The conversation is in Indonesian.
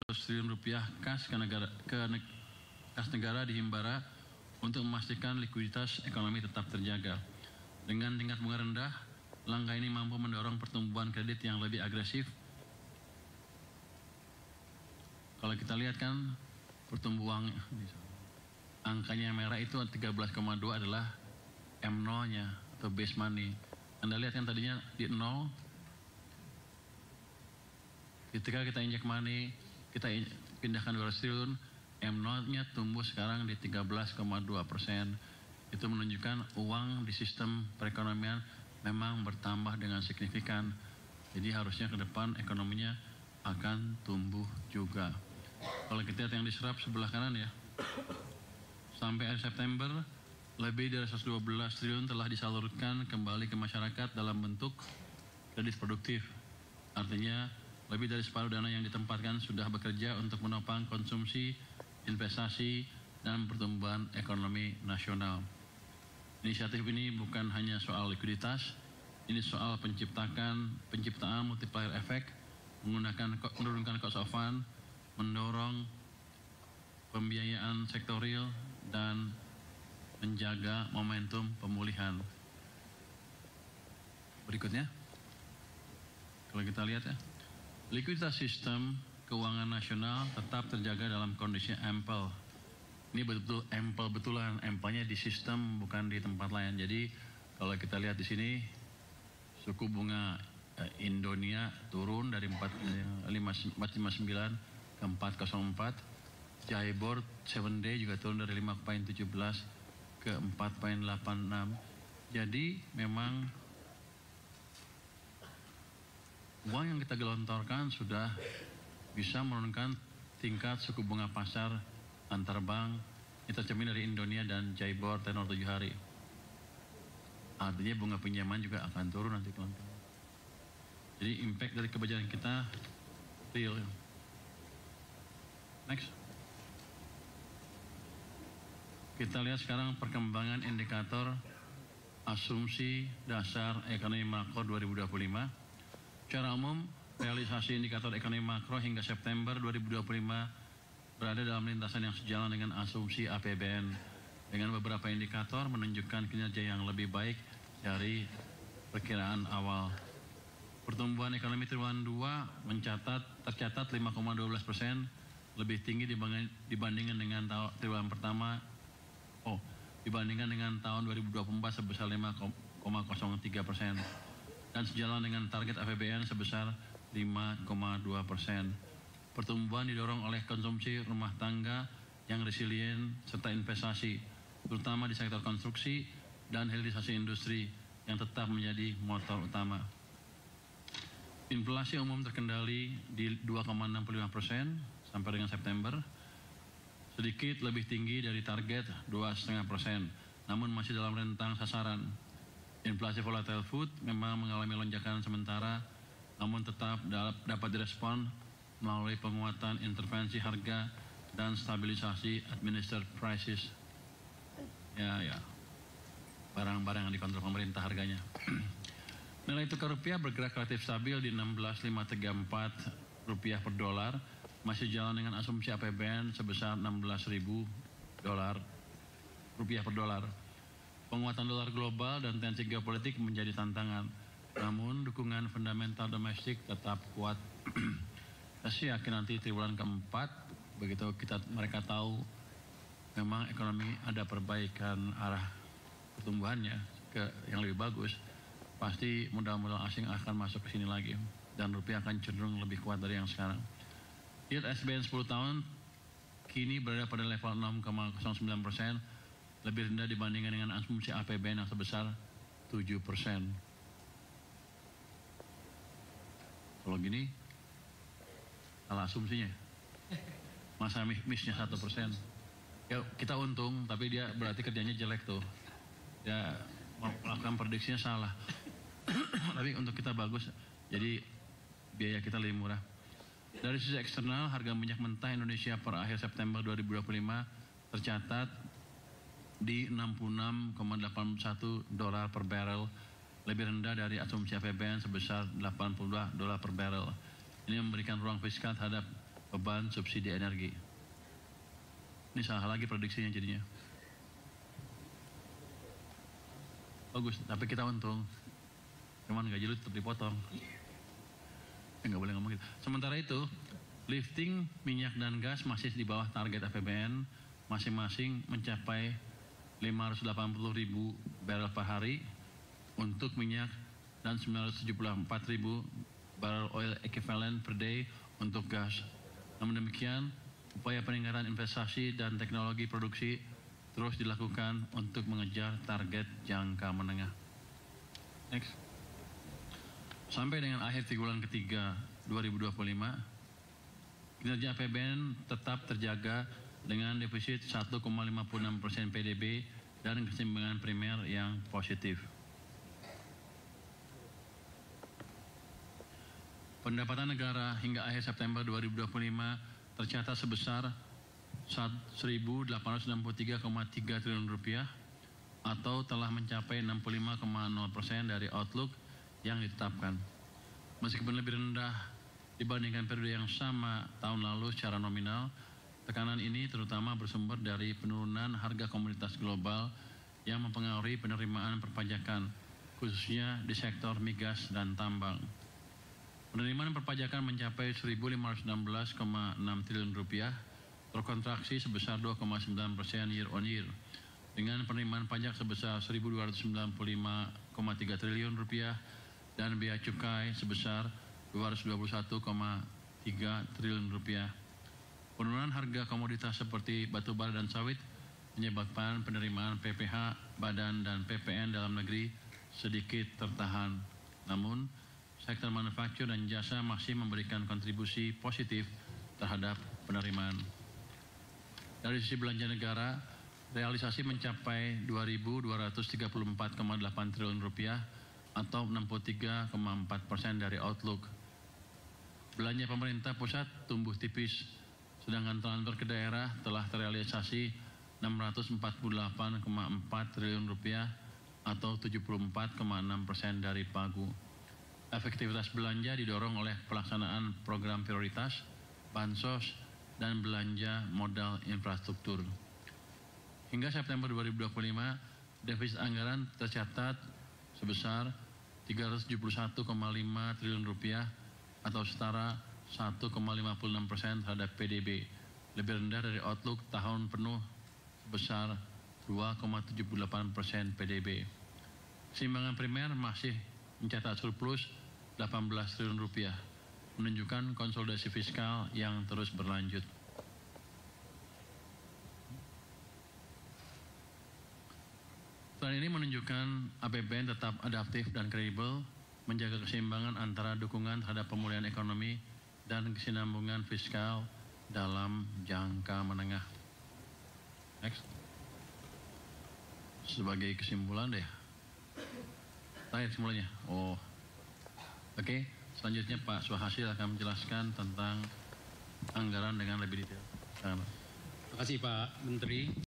triliun rupiah kas kas negara di Himbara untuk memastikan likuiditas ekonomi tetap terjaga. Dengan tingkat bunga rendah, langkah ini mampu mendorong pertumbuhan kredit yang lebih agresif. Kalau kita lihat kan pertumbuhan angkanya merah itu 13,2 adalah M0-nya atau base money. Anda lihat kan tadinya di 0. Ketika kita injek money, kita pindahkan 200 triliun, M0-nya tumbuh sekarang di 13,2%. Itu menunjukkan uang di sistem perekonomian memang bertambah dengan signifikan. Jadi harusnya ke depan ekonominya akan tumbuh juga. Kalau kita lihat yang diserap sebelah kanan ya, sampai akhir September lebih dari 112 triliun telah disalurkan kembali ke masyarakat dalam bentuk kredit produktif. Artinya lebih dari separuh dana yang ditempatkan sudah bekerja untuk menopang konsumsi, investasi, dan pertumbuhan ekonomi nasional. Inisiatif ini bukan hanya soal likuiditas, ini soal penciptaan multiplier effect, menurunkan cost of fund, mendorong pembiayaan sektorial, dan menjaga momentum pemulihan. Berikutnya, kalau kita lihat ya, likuiditas sistem keuangan nasional tetap terjaga dalam kondisi ample. Ini betul-betul ample betulan, ample-nya di sistem bukan di tempat lain. Jadi kalau kita lihat di sini, suku bunga Indonesia turun dari 459 ke 404. JIBOR 7 day juga turun dari 5,17 ke 4,86. Jadi memang uang yang kita gelontorkan sudah bisa menurunkan tingkat suku bunga pasar antar bank. Kita cermin dari Indonesia dan JIBOR tenor 7 hari. Artinya bunga pinjaman juga akan turun nanti pelan-pelan. Jadi impact dari kebijakan kita real. Next. Kita lihat sekarang perkembangan indikator asumsi dasar ekonomi makro 2025. Secara umum, realisasi indikator ekonomi makro hingga September 2025 berada dalam lintasan yang sejalan dengan asumsi APBN, dengan beberapa indikator menunjukkan kinerja yang lebih baik dari perkiraan awal. Pertumbuhan ekonomi triwulan 2 tercatat 5,12%, lebih tinggi dibandingkan dengan triwulan pertama. Dibandingkan dengan tahun 2024 sebesar 5,03%, dan sejalan dengan target APBN sebesar 5,2%. Pertumbuhan didorong oleh konsumsi rumah tangga yang resilient serta investasi, terutama di sektor konstruksi dan hilirisasi industri yang tetap menjadi motor utama. Inflasi umum terkendali di 2,65% sampai dengan September, sedikit lebih tinggi dari target 2,5%, namun masih dalam rentang sasaran. Inflasi volatile food memang mengalami lonjakan sementara, namun tetap dapat direspon melalui penguatan intervensi harga dan stabilisasi administered prices. Barang-barang yang dikontrol pemerintah harganya. Nilai tukar rupiah bergerak relatif stabil di 16.534 rupiah per dolar, masih jalan dengan asumsi APBN sebesar 16.000 rupiah per dolar. Penguatan dolar global dan tensi geopolitik menjadi tantangan, namun dukungan fundamental domestik tetap kuat. Saya yakin nanti triwulan keempat, begitu mereka tahu memang ekonomi ada perbaikan arah pertumbuhannya ke yang lebih bagus, pasti modal-modal asing akan masuk ke sini lagi dan rupiah akan cenderung lebih kuat dari yang sekarang. Yield SBN 10 tahun kini berada pada level 6,09%, lebih rendah dibandingkan dengan asumsi APBN yang sebesar 7%. Kalau gini salah asumsinya, masa missnya 1%. Ya kita untung, tapi dia berarti kerjanya jelek tuh. Dia melakukan prediksinya salah. Tapi untuk kita bagus, jadi biaya kita lebih murah. Dari sisi eksternal, harga minyak mentah Indonesia per akhir September 2025 tercatat di 66,81 dolar per barrel, lebih rendah dari asumsi APBN sebesar 82 dolar per barrel. Ini memberikan ruang fiskal terhadap beban subsidi energi. Ini salah lagi prediksinya jadinya. Bagus, tapi kita untung. Cuman gaji lu tetap dipotong. Nggak boleh ngomong gitu. Sementara itu, lifting minyak dan gas masih di bawah target APBN, masing-masing mencapai 580.000 barel per hari untuk minyak dan 974.000 barel oil equivalent per day untuk gas. Namun demikian, upaya peningkatan investasi dan teknologi produksi terus dilakukan untuk mengejar target jangka menengah. Next. Sampai dengan akhir triwulan ketiga 2025, kinerja APBN tetap terjaga dengan defisit 1,56% PDB dan keseimbangan primer yang positif. Pendapatan negara hingga akhir September 2025 tercatat sebesar 1.863,3 triliun rupiah atau telah mencapai 65,0% dari outlook yang ditetapkan. Meskipun lebih rendah dibandingkan periode yang sama tahun lalu secara nominal, tekanan ini terutama bersumber dari penurunan harga komoditas global yang mempengaruhi penerimaan perpajakan, khususnya di sektor migas dan tambang. Penerimaan perpajakan mencapai 1.516,6 triliun rupiah, terkontraksi sebesar 2,9% year on year, dengan penerimaan pajak sebesar 1.295,3 triliun rupiah dan bea cukai sebesar 221,3 triliun rupiah. Penurunan harga komoditas seperti batu bara dan sawit menyebabkan penerimaan PPH, Badan dan PPN dalam negeri sedikit tertahan. Namun, sektor manufaktur dan jasa masih memberikan kontribusi positif terhadap penerimaan. Dari sisi belanja negara, realisasi mencapai 2.234,8 triliun rupiah atau 63,4% dari outlook. Belanja pemerintah pusat tumbuh tipis, sedangkan transfer ke daerah telah terrealisasi 648,4 triliun rupiah atau 74,6% dari pagu. Efektivitas belanja didorong oleh pelaksanaan program prioritas, bansos, dan belanja modal infrastruktur. Hingga September 2025, defisit anggaran tercatat sebesar 371,5 triliun rupiah atau setara 1,56% terhadap PDB, lebih rendah dari outlook tahun penuh sebesar 2,78% PDB. Keseimbangan primer masih mencatat surplus 18 triliun rupiah, menunjukkan konsolidasi fiskal yang terus berlanjut. Tren ini menunjukkan APBN tetap adaptif dan kredibel, menjaga keseimbangan antara dukungan terhadap pemulihan ekonomi dan kesinambungan fiskal dalam jangka menengah. Next. Sebagai kesimpulan deh. Terakhir kesimpulannya. Oke. Selanjutnya Pak Suhasil akan menjelaskan tentang anggaran dengan lebih detail. Terima kasih Pak Menteri.